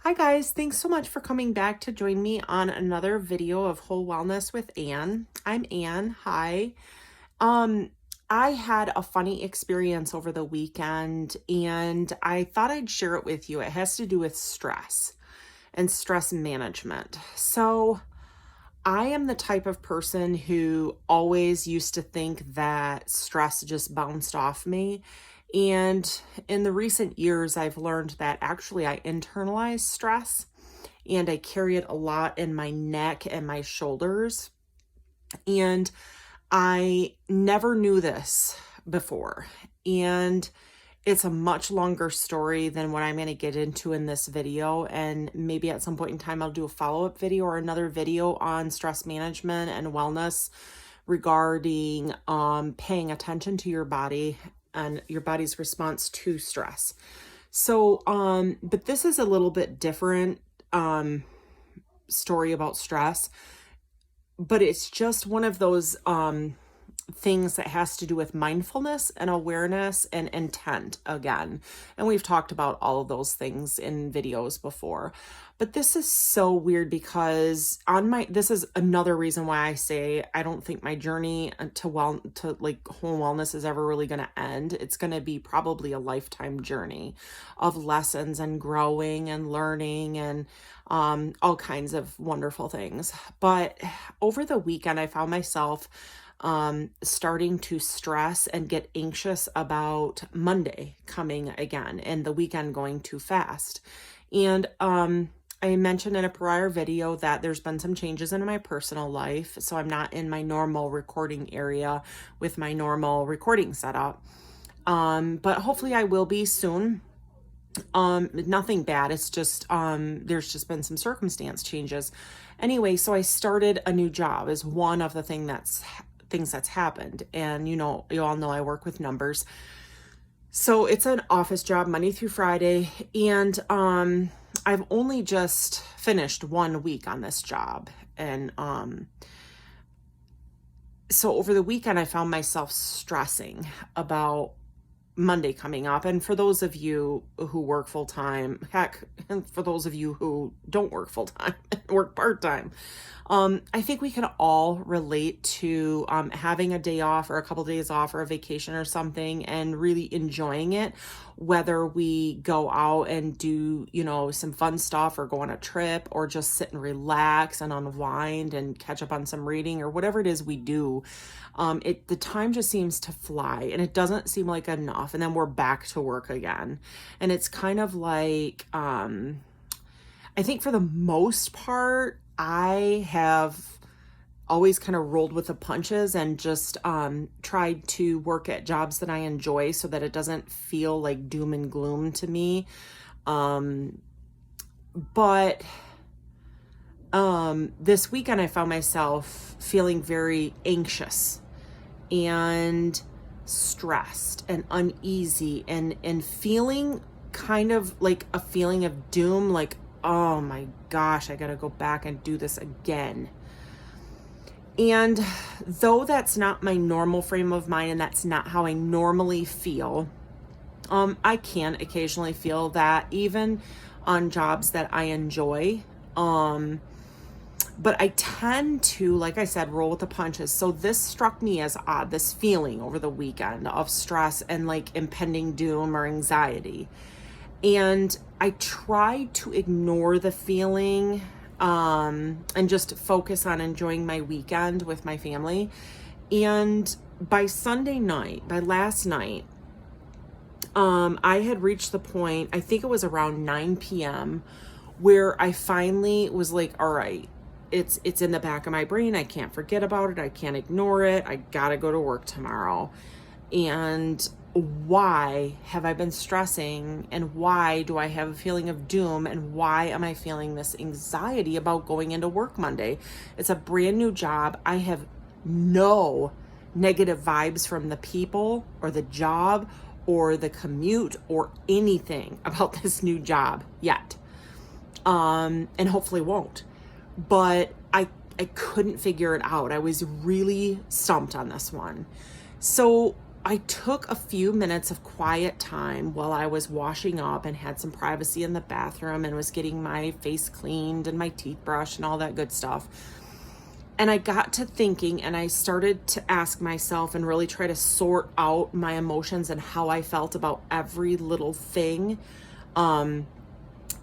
Hi guys, thanks so much for coming back to join me on another video of Whole Wellness with Anne. I'm Anne. Hi. Um, I had a funny experience over the weekend and I thought I'd share it with you. It has to do with stress and stress management. So, I am the type of person who always used to think that stress just bounced off me. And in the recent years, I've learned that actually I internalize stress and I carry it a lot in my neck and my shoulders. And I never knew this before. And it's a much longer story than what I'm going to get into in this video. And maybe at some point in time, I'll do a follow-up video or another video on stress management and wellness regarding paying attention to your body and your body's response to stress. So, but this is a little bit different story about stress, but it's just one of those things that has to do with mindfulness and awareness and intent again. And we've talked about all of those things in videos before. But this is so weird because this is another reason why I say I don't think my journey to whole wellness is ever really going to end. It's going to be probably a lifetime journey of lessons and growing and learning and all kinds of wonderful things. But over the weekend, I found myself starting to stress and get anxious about Monday coming again and the weekend going too fast. And I mentioned in a prior video that there's been some changes in my personal life, so I'm not in my normal recording area with my normal recording setup. But hopefully I will be soon. Nothing bad. It's just there's just been some circumstance changes. Anyway, so I started a new job is one of the things that's happened. And you all know I work with numbers. So it's an office job Monday through Friday. And I've only just finished 1 week on this job. And so over the weekend, I found myself stressing about Monday coming up. And for those of you who work full time, heck, and for those of you who don't work full time, work part time, I think we can all relate to having a day off or a couple days off or a vacation or something and really enjoying it, whether we go out and do, some fun stuff or go on a trip or just sit and relax and unwind and catch up on some reading or whatever it is we do. The time just seems to fly and it doesn't seem like enough. And then we're back to work again. And it's kind of like, I think for the most part, I have always kind of rolled with the punches and just tried to work at jobs that I enjoy so that it doesn't feel like doom and gloom to me. But this weekend I found myself feeling very anxious and stressed and uneasy and feeling kind of like a feeling of doom, like, oh my gosh, I gotta go back and do this again. And though that's not my normal frame of mind and that's not how I normally feel, I can occasionally feel that even on jobs that I enjoy. But I tend to, like I said, roll with the punches. So this struck me as odd, this feeling over the weekend of stress and like impending doom or anxiety. And I tried to ignore the feeling and just focus on enjoying my weekend with my family. And by last night, I had reached the point, I think it was around 9 p.m., where I finally was like, all right, it's in the back of my brain. I can't forget about it. I can't ignore it. I gotta go to work tomorrow. And why have I been stressing, and why do I have a feeling of doom, and why am I feeling this anxiety about going into work Monday? It's a brand new job. I have no negative vibes from the people or the job or the commute or anything about this new job yet. And hopefully won't. But I couldn't figure it out. I was really stumped on this one. So I took a few minutes of quiet time while I was washing up and had some privacy in the bathroom and was getting my face cleaned and my teeth brushed and all that good stuff. And I got to thinking, and I started to ask myself and really try to sort out my emotions and how I felt about every little thing. And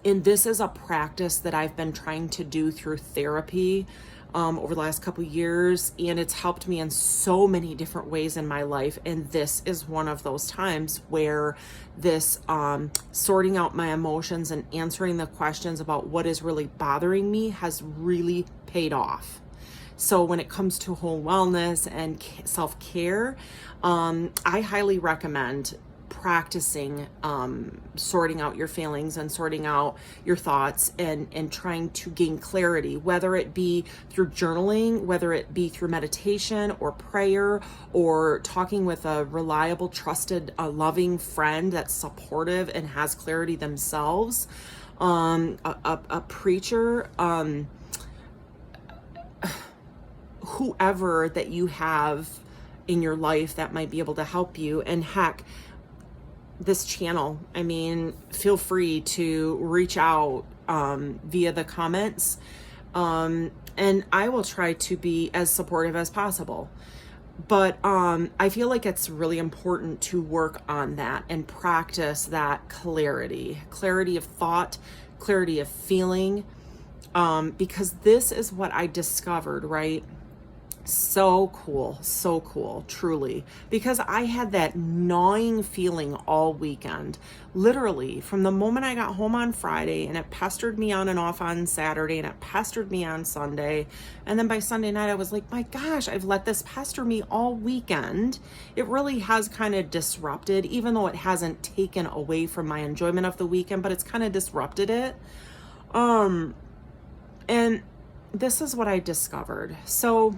this is a practice that I've been trying to do through therapy over the last couple of years, and it's helped me in so many different ways in my life. And this is one of those times where this sorting out my emotions and answering the questions about what is really bothering me has really paid off. So when it comes to whole wellness and self-care, I highly recommend practicing sorting out your feelings and sorting out your thoughts and trying to gain clarity, whether it be through journaling, whether it be through meditation or prayer, or talking with a reliable, trusted, loving friend that's supportive and has clarity themselves, a preacher, whoever that you have in your life that might be able to help you. And heck, this channel, I mean, feel free to reach out via the comments, and I will try to be as supportive as possible. But I feel like it's really important to work on that and practice that clarity of thought, clarity of feeling, because this is what I discovered, right? So cool, truly, because I had that gnawing feeling all weekend, literally from the moment I got home on Friday, and it pestered me on and off on Saturday, and it pestered me on Sunday, and then by Sunday night I was like, my gosh, I've let this pester me all weekend. It really has kind of disrupted, even though it hasn't taken away from my enjoyment of the weekend, but it's kind of disrupted it. And this is what I discovered. So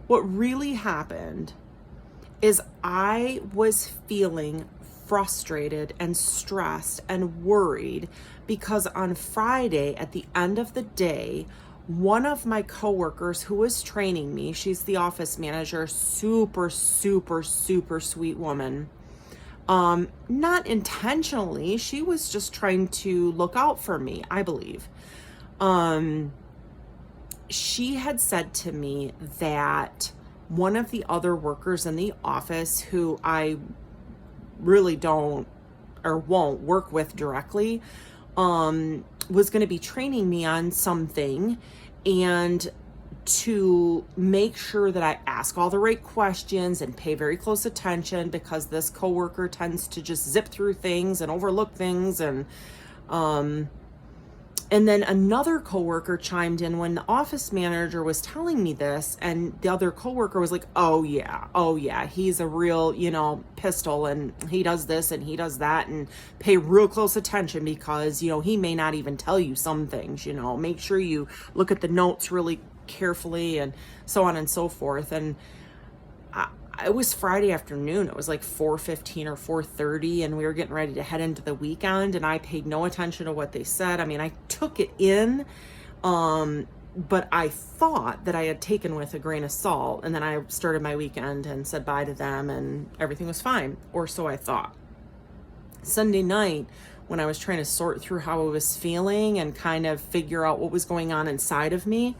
what really happened is I was feeling frustrated and stressed and worried because on Friday at the end of the day, one of my coworkers who was training me, she's the office manager, super sweet woman. Not intentionally, she was just trying to look out for me, I believe. She had said to me that one of the other workers in the office, who I really don't or won't work with directly, was going to be training me on something, and to make sure that I ask all the right questions and pay very close attention, because this coworker tends to just zip through things and overlook things. And then another coworker chimed in when the office manager was telling me this, and the other coworker was like, oh yeah, he's a real, pistol, and he does this and he does that, and pay real close attention because, he may not even tell you some things, make sure you look at the notes really carefully, and so on and so forth. And it was Friday afternoon. It was like 4:15 or 4:30, and we were getting ready to head into the weekend, and I paid no attention to what they said. I mean, I took it in, but I thought that I had taken with a grain of salt, and then I started my weekend and said bye to them, and everything was fine, or so I thought. Sunday night, when I was trying to sort through how I was feeling and kind of figure out what was going on inside of me,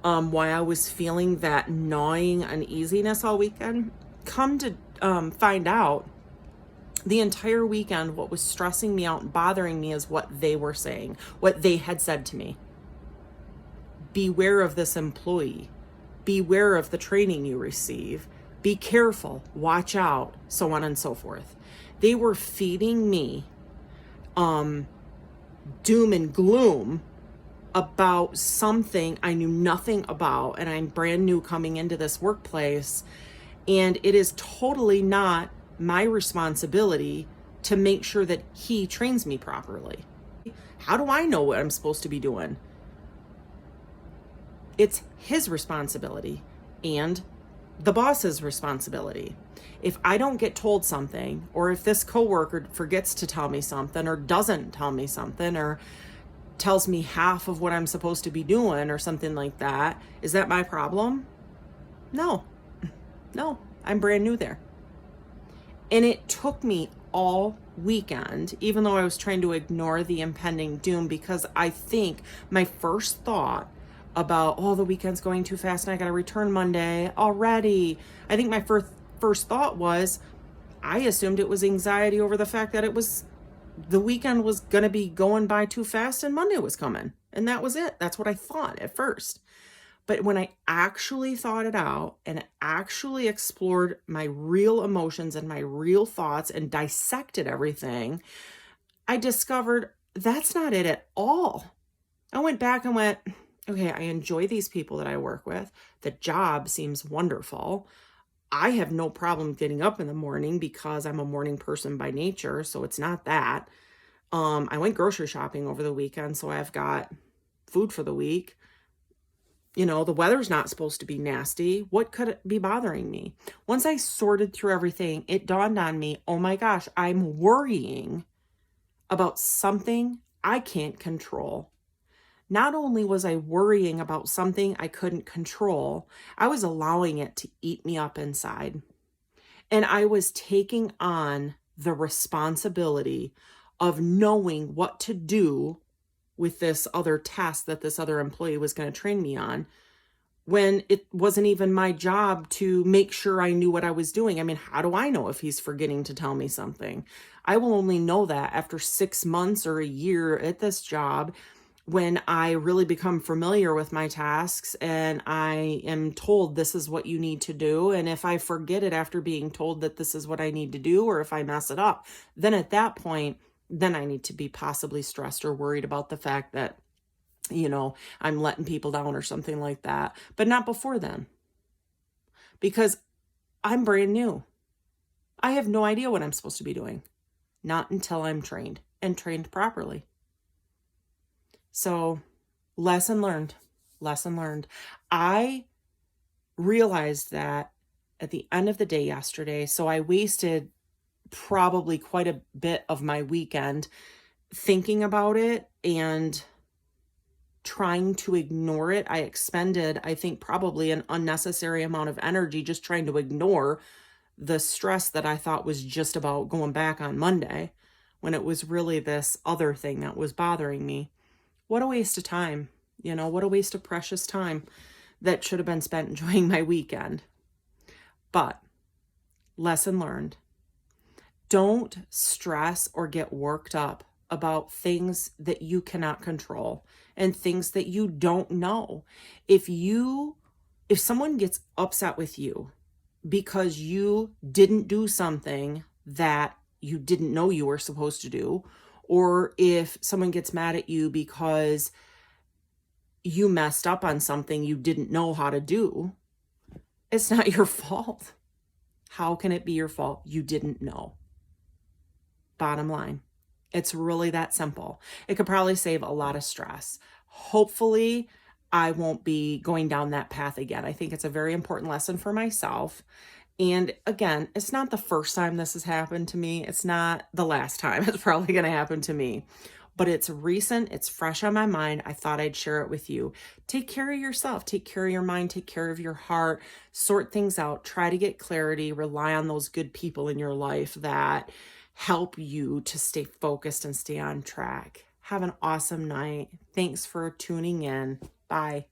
why I was feeling that gnawing uneasiness all weekend, come to find out the entire weekend what was stressing me out and bothering me is what they were saying, what they had said to me. Beware of this employee. Beware of the training you receive. Be careful. Watch out. So on and so forth. They were feeding me doom and gloom about something I knew nothing about, and I'm brand new coming into this workplace, and it is totally not my responsibility to make sure that he trains me properly. How do I know what I'm supposed to be doing? It's his responsibility and the boss's responsibility. If I don't get told something, or if this coworker forgets to tell me something, or doesn't tell me something, or tells me half of what I'm supposed to be doing or something like that, is that my problem? No, I'm brand new there. And it took me all weekend, even though I was trying to ignore the impending doom, because I think my first thought about, oh, the weekend's going too fast and I got to return Monday already. I think my first thought was, I assumed it was anxiety over the fact that the weekend was going to be going by too fast and Monday was coming. And that was it. That's what I thought at first. But when I actually thought it out and actually explored my real emotions and my real thoughts and dissected everything, I discovered that's not it at all. I went back and went, okay, I enjoy these people that I work with. The job seems wonderful. I have no problem getting up in the morning because I'm a morning person by nature, so it's not that. I went grocery shopping over the weekend, so I've got food for the week. The weather's not supposed to be nasty. What could it be bothering me? Once I sorted through everything, it dawned on me, oh my gosh, I'm worrying about something I can't control. Not only was I worrying about something I couldn't control, I was allowing it to eat me up inside. And I was taking on the responsibility of knowing what to do with this other task that this other employee was going to train me on, when it wasn't even my job to make sure I knew what I was doing. I mean, how do I know if he's forgetting to tell me something? I will only know that after 6 months or a year at this job, when I really become familiar with my tasks and I am told this is what you need to do. And if I forget it after being told that this is what I need to do, or if I mess it up, then at that point, then I need to be possibly stressed or worried about the fact that, I'm letting people down or something like that, but not before then, because I'm brand new. I have no idea what I'm supposed to be doing, not until I'm trained and trained properly. So lesson learned. I realized that at the end of the day yesterday, so I wasted probably quite a bit of my weekend thinking about it and trying to ignore it. I expended, I think, probably an unnecessary amount of energy just trying to ignore the stress that I thought was just about going back on Monday, when it was really this other thing that was bothering me. What a waste of time. What a waste of precious time that should have been spent enjoying my weekend. But lesson learned. Don't stress or get worked up about things that you cannot control and things that you don't know. If someone gets upset with you because you didn't do something that you didn't know you were supposed to do, or if someone gets mad at you because you messed up on something you didn't know how to do, it's not your fault. How can it be your fault? You didn't know. Bottom line. It's really that simple. It could probably save a lot of stress. Hopefully, I won't be going down that path again. I think it's a very important lesson for myself. And again, it's not the first time this has happened to me. It's not the last time it's probably going to happen to me. But it's recent. It's fresh on my mind. I thought I'd share it with you. Take care of yourself. Take care of your mind. Take care of your heart. Sort things out. Try to get clarity. Rely on those good people in your life that help you to stay focused and stay on track. Have an awesome night. Thanks for tuning in. Bye.